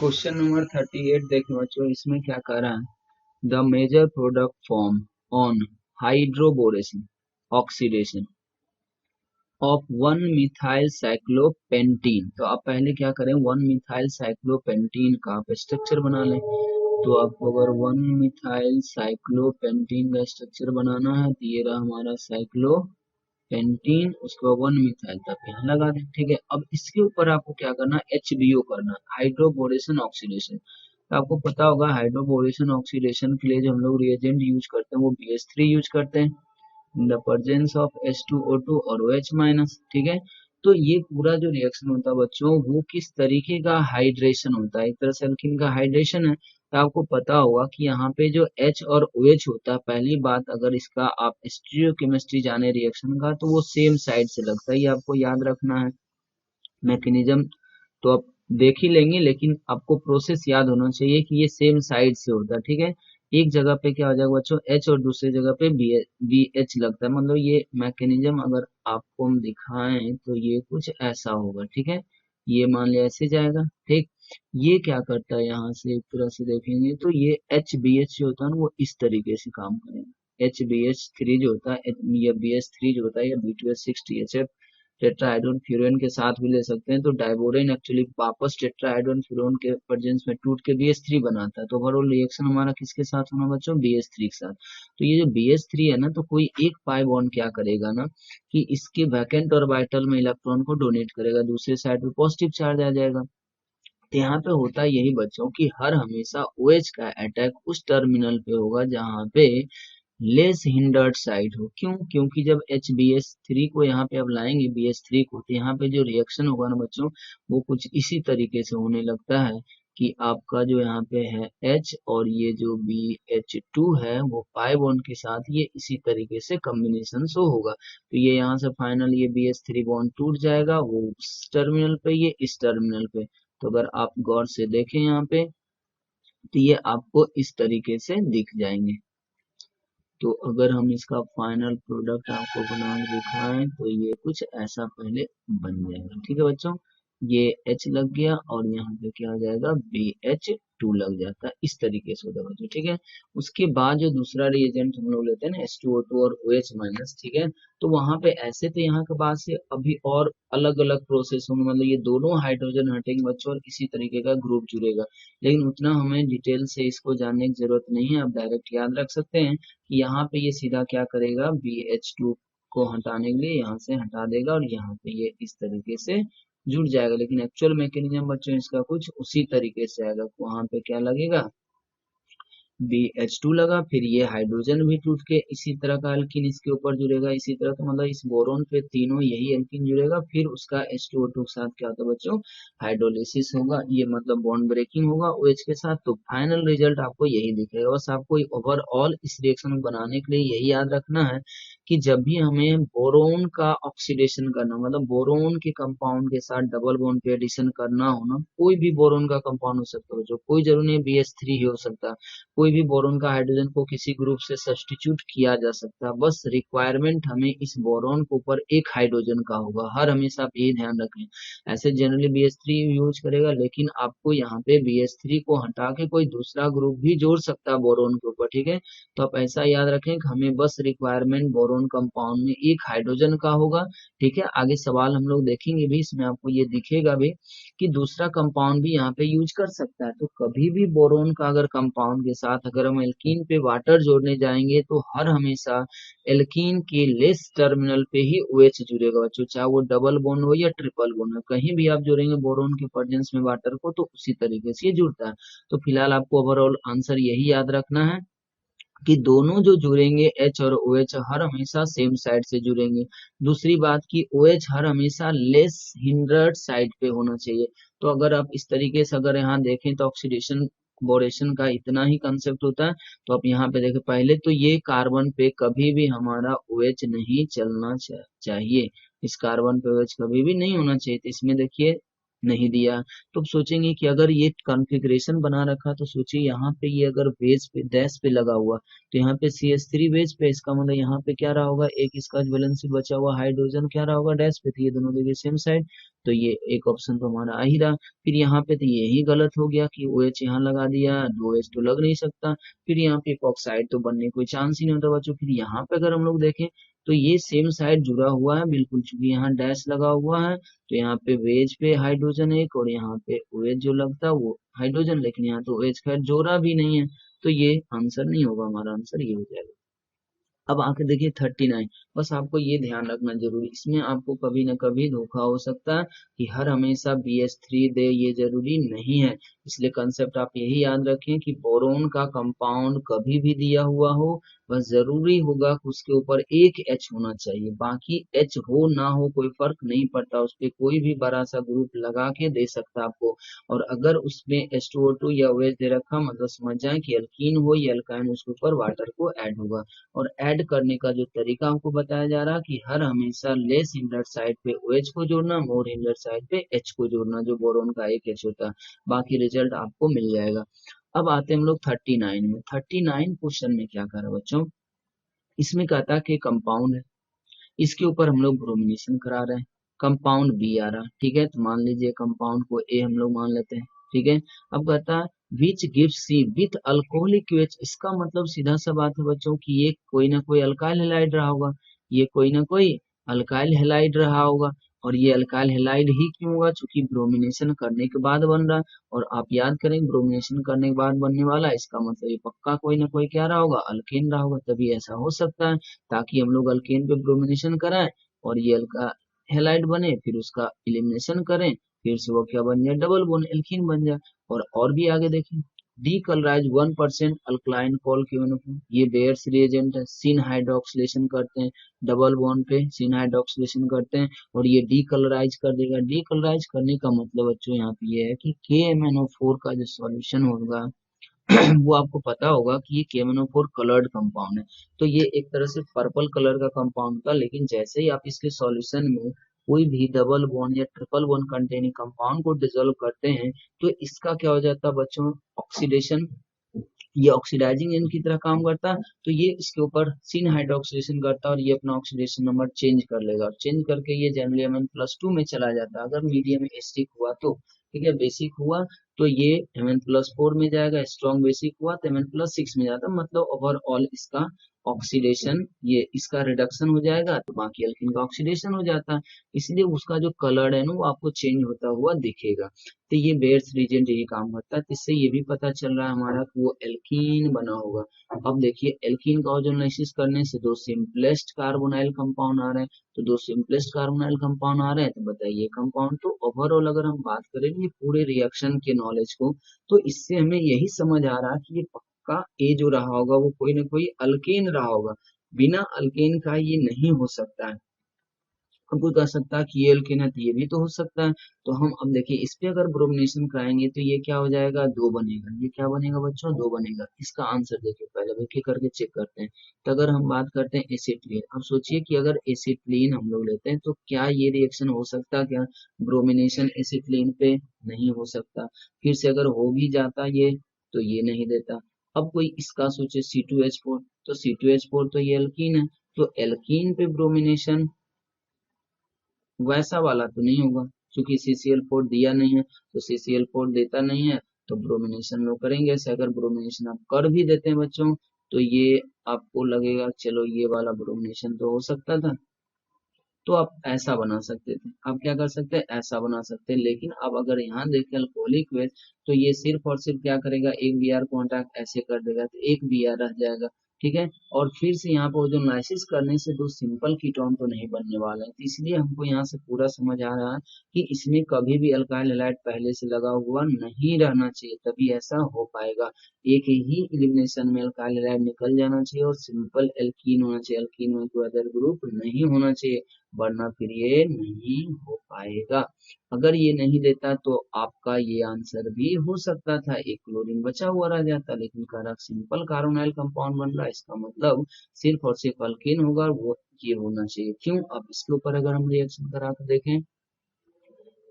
Question number 38 देखें बच्चों, इसमें क्या कह रहा है। The major product form on hydroboration oxidation of 1 methyl cyclopentene. तो आप पहले क्या करें, 1 मिथाइल साइक्लोपेंटीन का आप स्ट्रक्चर बना लें। तो आपको अगर 1 मिथाइल साइक्लोपेंटीन का स्ट्रक्चर बनाना है तो ये रहा हमारा साइक्लोपेंटीन, उसको 1 मिथाइल तक यहाँ लगा दें। ठीक है, अब इसके ऊपर आपको क्या करना है, HBO करना, हाइड्रोबोरेशन ऑक्सीडेशन। तो आपको पता होगा हाइड्रोबोरेशन ऑक्सीडेशन के लिए जो हम लोग रिएजेंट यूज करते हैं वो BH3 यूज करते हैं in the presence of H2O2 और OH माइनस। ठीक है, तो ये पूरा जो रिएक्शन होता है बच्चों, वो किस तरीके का हाइड्रेशन होता है, एक तरह से अल्कीन का हाइड्रेशन है। तो आपको पता होगा कि यहाँ पे जो H और OH होता है, पहली बात अगर इसका आप स्टीरियोकेमिस्ट्री जाने रिएक्शन का, तो वो सेम साइड से लगता है, ये आपको याद रखना है। मैकेनिज्म तो आप देख ही लेंगे, लेकिन आपको प्रोसेस याद होना चाहिए कि ये सेम साइड से होता है। ठीक है, एक जगह पे क्या हो जाएगा बच्चों, H और दूसरी जगह पे BH लगता है। मतलब ये मैकेनिज्म अगर आपको हम दिखाएं तो ये कुछ ऐसा होगा। ठीक है, ये मान लिया ऐसे जाएगा। ठीक, ये क्या करता है, यहाँ से एक तरह से देखेंगे तो ये HBH जो होता है ना, वो इस तरीके से काम करेगा। HBH3 जो होता है या BH3 जो होता है, या B12 6THF टेट्राहाइड्रोन फ्यूरेन के साथ भी ले सकते हैं। तो डाइबोरेन एक्चुअली वापस टेट्राहाइड्रोन फ्यूरेन के प्रेजेंस में टूट के BH3 बनाता है। तो ओवरऑल रिएक्शन हमारा किसके साथ होना बच्चों, BH3 के साथ। तो ये जो BH3 है ना, तो कोई एक पाई बॉन्ड क्या करेगा ना, कि इसके वैकेंट ऑर्बिटल में इलेक्ट्रॉन को डोनेट करेगा, दूसरे साइड पे पॉजिटिव चार्ज आ जाएगा। तो यहाँ पे होता यही बच्चों कि हर हमेशा OH का अटैक उस टर्मिनल पे होगा जहाँ पे लेस हिंडर्ड साइड हो। क्यों, क्योंकि जब HBH3 को यहाँ पे अब लाएंगे BH3 को, तो यहाँ पे जो रिएक्शन होगा ना बच्चों, वो कुछ इसी तरीके से होने लगता है कि आपका जो यहाँ पे है H और ये जो BH2 है वो पाई बॉन्ड के साथ ये इसी तरीके से कॉम्बिनेशन शो होगा। तो ये यहाँ से फाइनल ये BH3 बॉन्ड टूट जाएगा, वो उस टर्मिनल पे, ये इस टर्मिनल पे। तो अगर आप गौर से देखें यहाँ पे, तो ये आपको इस तरीके से दिख जाएंगे। तो अगर हम इसका फाइनल प्रोडक्ट आपको बना के दिखाएं तो ये कुछ ऐसा पहले बन जाएगा। ठीक है बच्चों, ये H लग गया और यहाँ पे क्या हो जाएगा, BH2 लग जाता है, इस तरीके से होता है बच्चों। ठीक है, उसके बाद जो दूसरा रिएजेंट हम लोग लेते हैं ना, H2O2 और OH माइनस। ठीक है, तो वहां पे ऐसे तो यहाँ के बाद से अभी और अलग अलग प्रोसेस होंगे, मतलब ये दोनों हाइड्रोजन हटेंगे बच्चों और इसी तरीके का ग्रुप जुड़ेगा। लेकिन उतना हमें डिटेल से इसको जानने की जरूरत नहीं है, आप डायरेक्ट याद रख सकते हैं कि यहाँ पे ये सीधा क्या करेगा, BH2 को हटाने के लिए यहाँ से हटा देगा और यहाँ पे ये इस तरीके से जुड़ जाएगा। लेकिन एक्चुअल मैकेनिज्म बच्चों इसका कुछ उसी तरीके से आएगा। वहां पे क्या लगेगा, BH2 लगा, फिर ये हाइड्रोजन भी टूट के इसी तरह का एल्कीन इसके ऊपर जुड़ेगा, इसी तरह। तो मतलब इस बोरोन पे तीनों यही एल्कीन जुड़ेगा, फिर उसका H2O2 के साथ क्या होता है बच्चों, हाइड्रोलिसिस होगा, ये मतलब बॉन्ड ब्रेकिंग होगा OH के साथ। तो फाइनल रिजल्ट आपको यही दिखेगा। बस आपको ओवरऑल इस रिएक्शन को बनाने के लिए यही याद रखना है कि जब भी हमें बोरोन का ऑक्सीडेशन करना, मतलब बोरोन के कंपाउंड के साथ डबल बॉन्ड पे एडिशन करना हो ना, कोई भी बोरोन का कंपाउंड हो सकता है, जो कोई जरूरी नहीं BH3 ही हो सकता है, कोई भी बोरोन का हाइड्रोजन को किसी ग्रुप से सब्स्टिट्यूट किया जा सकता है। बस रिक्वायरमेंट हमें इस बोरोन के ऊपर एक हाइड्रोजन का होगा, हर हमेशा आप ये ध्यान रखें। ऐसे जनरली BH3 यूज करेगा, लेकिन आपको यहाँ पे BH3 को हटा के कोई दूसरा ग्रुप भी जोड़ सकता है बोरोन के ऊपर। ठीक है, तो आप ऐसा याद रखें कि हमें बस रिक्वायरमेंट बोरोन कंपाउंड में एक हाइड्रोजन का होगा। ठीक है, आगे सवाल हम लोग देखेंगे भी, इसमें आपको ये दिखेगा भी कि दूसरा कंपाउंड भी यहाँ पे यूज कर सकता है। तो कभी भी बोरोन का अगर कंपाउंड के साथ अगर हम एल्कीन पे वाटर जोड़ने जाएंगे तो हर हमेशा एल्कीन के लेस टर्मिनल पे ही OH जुड़ेगा बच्चों, चाहे वो डबल बॉन्ड हो या ट्रिपल बॉन्ड हो, कहीं भी आप जोड़ेंगे बोरोन के प्रेजेंस में वाटर को तो उसी तरीके से ये जुड़ता है। तो फिलहाल आपको ओवरऑल आंसर यही याद रखना है कि दोनों जो जुड़ेंगे H और OH हर हमेशा सेम साइड से जुड़ेंगे। दूसरी बात कि OH हर हमेशा लेस हिंड्रेड साइड पे होना चाहिए। तो अगर आप इस तरीके से अगर यहाँ देखें तो ऑक्सीडेशन बोरेशन का इतना ही कंसेप्ट होता है। तो आप यहाँ पे देखें, पहले तो ये कार्बन पे कभी भी हमारा OH नहीं चलना चाहिए, इस कार्बन पे OH कभी भी नहीं होना चाहिए। तो इसमें देखिए नहीं दिया। तो सोचेंगे कि अगर ये कॉन्फ़िगरेशन बना रखा तो सोचिए यहाँ पे ये अगर बेस पे डैश पे लगा हुआ तो यहाँ पे CH3 बेस पे, इसका मतलब यहाँ पे क्या रहा होगा, एक इसका वैलेंसी बचा हुआ हाइड्रोजन क्या रहा होगा, डैश पे, तो ये दोनों देखिए सेम साइड, तो ये एक ऑप्शन तो हमारा आ ही रहा। फिर यहाँ पे तो यही गलत हो गया कि OH यहाँ लगा दिया, OH तो लग नहीं सकता, फिर यहाँ पे ऑक्साइड तो बनने कोई चांस ही नहीं होता बच्चों। फिर यहाँ पे अगर हम लोग देखें तो ये सेम साइड जुड़ा हुआ है बिल्कुल, चूंकि यहाँ डैश लगा हुआ है तो यहाँ पे वेज पे हाइड्रोजन एक और यहाँ पे OH जो लगता है वो हाइड्रोजन, लेकिन यहाँ तो OH खैर जोड़ा भी नहीं है, तो ये आंसर नहीं होगा, हमारा आंसर ये हो जाएगा। अब आके देखिए 39, बस आपको ये ध्यान रखना जरूरी, इसमें आपको कभी ना कभी धोखा हो सकता है कि हर हमेशा BH3 दे, ये जरूरी नहीं है। इसलिए कंसेप्ट आप यही याद रखें कि बोरोन का कंपाउंड कभी भी दिया हुआ हो, बस जरूरी होगा कि उसके ऊपर एक H होना चाहिए, बाकी H हो ना हो कोई फर्क नहीं पड़ता, उस पर कोई भी बड़ा सा ग्रुप लगा के दे सकता है आपको। और अगर उसमें H2O2 या OH दे रखा मतलब समझ जाए कि अल्कीन हो या अल्काइन, उसके ऊपर वाटर को ऐड होगा। और ऐड करने का जो तरीका हमको बताया जा रहा कि हर हमेशा लेस इनलेट साइड पे OH को जोड़ना, मोर इनलेट साइड पे H को जोड़ना, जो बोरोन का एक H होता है, बाकी रिजल्ट आपको मिल जाएगा। अब आते हैं हम लोग 39 में। 39 क्वेश्चन में क्या कर रहा है बच्चों, इसमें कहता है कि कंपाउंड है, इसके ऊपर हम लोग ब्रोमिनेशन करा रहे हैं, कंपाउंड बी आ रहा है, ठीक है, तो मान लीजिए कंपाउंड को ए हम लोग मान लेते हैं, ठीक है। अब कहता है which gives C with alcoholic OH, इसका मतलब सीधा सा बात है बच्चों कि ये कोई ना कोई अल्काइल हैलाइड रहा होगा, ये कोई ना कोई अल्काइल हैलाइड रहा होगा। और ये अल्काइल हैलाइड ही क्यों होगा, चूंकि ब्रोमिनेशन करने के बाद बन रहा है, और आप याद करें ब्रोमिनेशन करने के बाद बनने वाला, इसका मतलब ये पक्का कोई ना कोई क्या रहा होगा, अल्केन रहा होगा, तभी ऐसा हो सकता है, ताकि हम लोग अल्केन पे ब्रोमिनेशन कराएं और ये अल्का हेलाइड बने, फिर उसका एलिमिनेशन करें, फिर से वो क्या बन जाए, डबल बोन एल्कीन बन जाए। और भी आगे देखें, डीकलराइज 1% अल्कलाइन कॉल ये बेयर्स रिएजेंट है, सिन हाइड्रोक्सिलेशन करते हैं, डबल बॉन्ड पे सिन हाइड्रोक्सिलेशन करते हैं और ये डीकलराइज कर देगा। डीकलराइज करने का मतलब बच्चों यहाँ पे ये है कि KMnO4 का जो सॉल्यूशन होगा वो आपको पता होगा कि ये KMnO4 कलर्ड कंपाउंड है, तो ये एक तरह से पर्पल कलर का कंपाउंड था, लेकिन जैसे ही आप इसके सॉल्यूशन में कोई भी डबल बॉन्ड या ट्रिपल बॉन्ड कंटेनिंग कंपाउंड को डिसॉल्व करते हैं तो इसका क्या हो जाता है बच्चों, ऑक्सीडेशन, ये ऑक्सीडाइजिंग एजेंट की तरह काम करता है, तो ये इसके ऊपर सिन हाइड्रोक्सिलेशन करता है और ये अपना ऑक्सीडेशन नंबर चेंज कर लेगा, और चेंज करके ये जनरली Mn+2 में चला जाता है, अगर मीडियम एसिडिक हुआ तो, ठीक है, बेसिक हुआ तो ये Mn+4 में जाएगा, स्ट्रॉन्ग बेसिक हुआ तो Mn+6 में जाता है, मतलब ओवरऑल इसका ऑक्सीडेशन, ये इसका रिडक्शन हो जाएगा तो बाकी अल्कीन का ऑक्सीडेशन हो जाता है, इसलिए उसका जो कलर है ना वो आपको चेंज होता हुआ दिखेगा। तो ये बेयर्स रीजेंट यही काम करता है, तो इससे ये भी पता चल रहा है हमारा कि वो एल्कीन बना होगा। अब देखिए एल्कीन का ओजोनाइसिस करने से दो सिंपलेस्ट कार्बोनाइल कंपाउंड आ रहे हैं, तो दो सिंपलेस्ट कार्बोनाइल कंपाउंड आ रहे हैं, तो बताइए कंपाउंड, तो ओवरऑल अगर हम बात करें ये पूरे रिएक्शन के नॉलेज को, तो इससे हमें यही समझ आ रहा है कि ये पक्का ए जो रहा होगा वो कोई ना कोई अल्केन रहा होगा, बिना अल्केन का ये नहीं हो सकता है। अब कोई कह सकता है कि ये अल्केन है तो ये भी तो हो सकता है, तो हम अब देखिए इस पे अगर ब्रोमिनेशन कराएंगे तो ये क्या हो जाएगा, दो बनेगा, ये क्या बनेगा बच्चों, दो बनेगा। इसका आंसर देखिए पहले एक एक करके चेक करते हैं। तो अगर हम बात करते हैं एसिटिलीन, अब सोचिए कि अगर एसिटिलीन हम लोग लेते हैं तो क्या ये रिएक्शन हो सकता, क्या ब्रोमिनेशन एसिटिलीन पे नहीं हो सकता, फिर से अगर हो भी जाता ये तो ये नहीं देता। अब कोई इसका सोचे C2H4, तो C2H4 तो ये एल्कीन है, तो एल्कीन पे ब्रोमिनेशन वैसा वाला तो नहीं होगा, क्योंकि CCl4 दिया नहीं है, तो CCl4 देता नहीं है तो ब्रोमिनेशन लोग करेंगे ऐसे। अगर ब्रोमिनेशन आप कर भी देते हैं बच्चों तो ये आपको लगेगा चलो ये वाला ब्रोमिनेशन तो हो सकता था, तो आप ऐसा बना सकते थे, आप क्या कर सकते हैं, ऐसा बना सकते हैं। लेकिन अब अगर यहाँ देखें अल्कोहलिक बेस, तो ये सिर्फ और सिर्फ क्या करेगा, एक Br कॉन्टैक्ट ऐसे कर देगा तो एक Br रह जाएगा, ठीक है। और फिर से यहाँ पर ओजोनाइसिस करने से दो सिंपल कीटोन तो नहीं बनने वाला है, तो इसलिए हमको यहाँ से पूरा समझ आ रहा है कि इसमें कभी भी अल्काइल हैलाइड पहले से लगा हुआ नहीं रहना चाहिए, तभी ऐसा हो पाएगा। एक ही एलिमिनेशन में अल्काइल हैलाइड निकल जाना चाहिए और सिंपल एल्कीन होना चाहिए, एल्कीन में कोई अदर ग्रुप नहीं होना चाहिए, वरना फिर ये नहीं हो पाएगा। अगर ये नहीं देता तो आपका ये आंसर भी हो सकता था, एक क्लोरीन बचा हुआ रह जाता, लेकिन कारक सिंपल कार्बोनाइल कंपाउंड बन रहा है, इसका मतलब सिर्फ और सिर्फ अल्कीन होगा, वो ये होना चाहिए। क्यों, अब इसके ऊपर अगर हम रिएक्शन करा कर देखें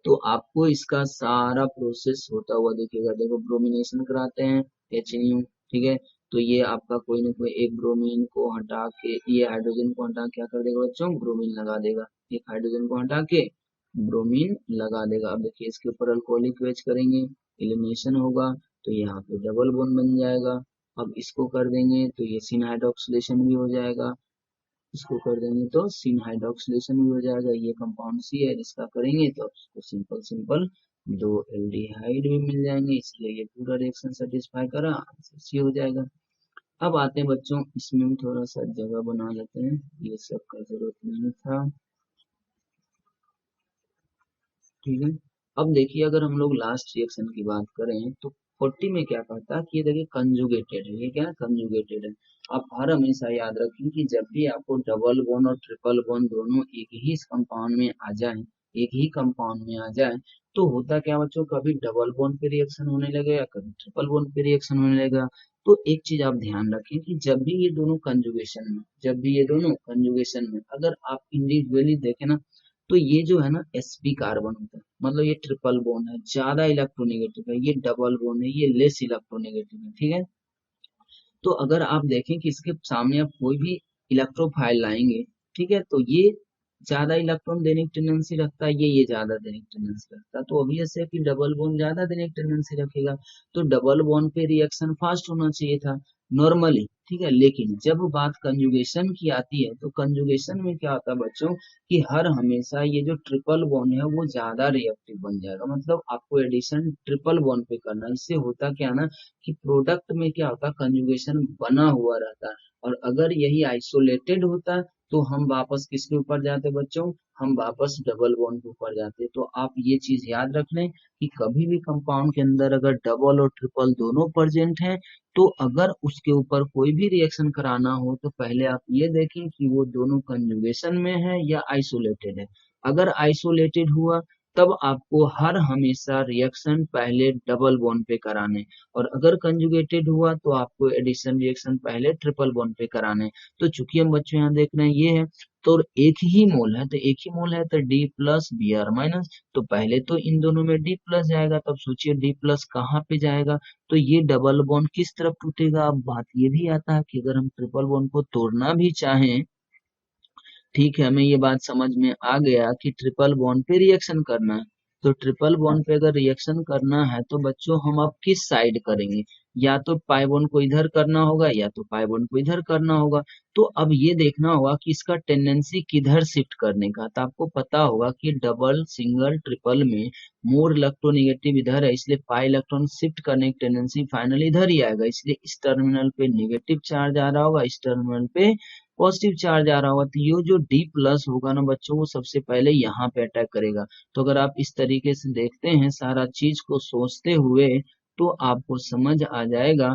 तो आपको इसका सारा प्रोसेस होता हुआ दिखेगा। देखो ब्रोमिनेशन कराते हैं HNU, ठीक है, तो ये आपका कोई ना कोई एक ब्रोमीन को हटा के, ये हाइड्रोजन को हटा क्या कर देगा बच्चों, ब्रोमीन लगा देगा। एक हाइड्रोजन को हटा के ब्रोमीन लगा देगा। अब देखिए इसके ऊपर अल्कोहलिक वेज करेंगे, एलिमिनेशन होगा, तो यहाँ पे डबल बॉन्ड बन जाएगा। अब इसको कर देंगे तो ये सिन हाइड्रोक्सिलेशन भी हो जाएगा, इसको कर देंगे तो सिन हाइड्रोक्सिलेशन भी हो जाएगा। ये कंपाउंड सी है, इसका करेंगे तो उसको सिंपल सिंपल दो एल्डिहाइड भी मिल जाएंगे, इसलिए ये पूरा रिएक्शन सेटिस्फाई करा, आंसर सी हो जाएगा। अब आते हैं बच्चों, इसमें भी थोड़ा सा जगह बना लेते हैं, ये सब का जरूरत नहीं था, ठीक है। अब देखिए अगर हम लोग लास्ट रिएक्शन की बात करें तो 40 में क्या कहता है कि ये देखिए कंजुगेटेड है, ये क्या है, कंजुगेटेड है। आप हर हमेशा याद रखें कि जब भी आपको डबल बॉन्ड और ट्रिपल बॉन्ड दोनों एक ही कंपाउंड में आ जाए, एक ही कंपाउंड में आ जाए, तो होता क्या बच्चों, कभी डबल बॉन्ड पे रिएक्शन होने लगेगा, कभी ट्रिपल बॉन्ड पे रिएक्शन होने लगेगा। तो एक चीज आप ध्यान रखें कि जब भी ये दोनों कंजुगेशन में, जब भी ये दोनों कंजुगेशन में, अगर आप इंडिविजुअली देखें ना, तो ये जो है ना sp कार्बन होता है, मतलब ये ट्रिपल बॉन्ड है, ज्यादा इलेक्ट्रोनेगेटिव है, ये डबल बॉन्ड है, ये लेस इलेक्ट्रोनेगेटिव है, ठीक है। तो अगर आप देखें कि इसके सामने आप कोई भी इलेक्ट्रोफाइल लाएंगे, ठीक है, तो ये ज्यादा इलेक्ट्रॉन देने की टेंडेंसी रखता है, ये ज्यादा देने की टेंडेंसी रखता है, तो ऑब्वियस है कि डबल बॉन्ड ज्यादा देने की टेंडेंसी रखेगा, तो डबल बॉन्ड पे रिएक्शन फास्ट होना चाहिए था नॉर्मली, ठीक है। लेकिन जब बात कंजुगेशन की आती है तो कंजुगेशन में क्या होता है बच्चों कि हर हमेशा ये जो ट्रिपल बॉन्ड है वो ज्यादा रिएक्टिव बन जाएगा, मतलब आपको एडिशन ट्रिपल बॉन्ड पे करना है। इससे होता क्या ना कि प्रोडक्ट में क्या होता है, कंजुगेशन बना हुआ रहता है, और अगर यही आइसोलेटेड होता तो हम वापस किसके ऊपर जाते बच्चों, हम वापस डबल बॉन्ड के ऊपर जाते। तो आप ये चीज याद रख लें कि कभी भी कंपाउंड के अंदर अगर डबल और ट्रिपल दोनों प्रेजेंट हैं, तो अगर उसके ऊपर कोई भी रिएक्शन कराना हो तो पहले आप ये देखें कि वो दोनों कंजुगेशन में है या आइसोलेटेड है। अगर आइसोलेटेड हुआ तब आपको हर हमेशा रिएक्शन पहले डबल बॉन्ड पे कराने, और अगर कंजुगेटेड हुआ तो आपको एडिशन रिएक्शन पहले ट्रिपल बॉन्ड पे कराने। तो चूंकि हम बच्चों यहाँ देख रहे हैं ये है, तो एक ही मोल है, तो एक ही मोल है तो D plus B R minus, तो पहले तो इन दोनों में डी प्लस जाएगा, तब सोचिए डी प्लस कहाँ पे जाएगा, तो ये डबल बॉन्ड किस तरफ टूटेगा। अब बात ये भी आता है कि अगर हम ट्रिपल बॉन्ड को तोड़ना भी चाहें, ठीक है, हमें ये बात समझ में आ गया कि ट्रिपल बॉन्ड पे रिएक्शन करना है, तो ट्रिपल बॉन्ड पे अगर रिएक्शन करना है तो बच्चों हम अब किस साइड करेंगे, या तो पाई बॉन्ड को इधर करना होगा या तो पाई बॉन्ड को इधर करना होगा। तो अब ये देखना होगा कि इसका टेंडेंसी किधर शिफ्ट करने का, तो आपको पता होगा कि डबल सिंगल ट्रिपल में मोर इलेक्ट्रोनेगेटिव इधर है, इसलिए पाई इलेक्ट्रॉन शिफ्ट करने की टेंडेंसी फाइनल इधर ही आएगा, इसलिए इस टर्मिनल पे नेगेटिव चार्ज आ रहा होगा, इस टर्मिनल पे पॉजिटिव चार्ज आ रहा होगा, तो ये जो डी प्लस होगा ना बच्चों, वो सबसे पहले यहाँ पे अटैक करेगा। तो अगर आप इस तरीके से देखते हैं सारा चीज को सोचते हुए, तो आपको समझ आ जाएगा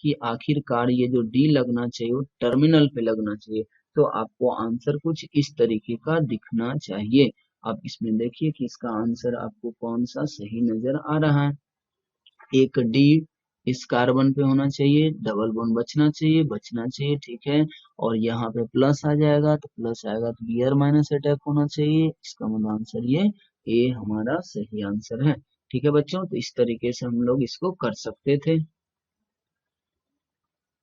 कि आखिरकार ये जो डी लगना चाहिए वो टर्मिनल पे लगना चाहिए। तो आपको आंसर कुछ इस तरीके का दिखना चाहिए। आप इसमें देखिए कि इसका आंसर आपको कौन सा सही नजर आ रहा है। एक डी इस कार्बन पे होना चाहिए, डबल बॉन्ड बचना चाहिए, बचना चाहिए, ठीक है। और यहाँ पे प्लस आ जाएगा, तो प्लस आएगा तो बी आर माइनस अटैक होना चाहिए, इसका मतलब आंसर ये ए हमारा सही आंसर है, ठीक है बच्चों। तो इस तरीके से हम लोग इसको कर सकते थे।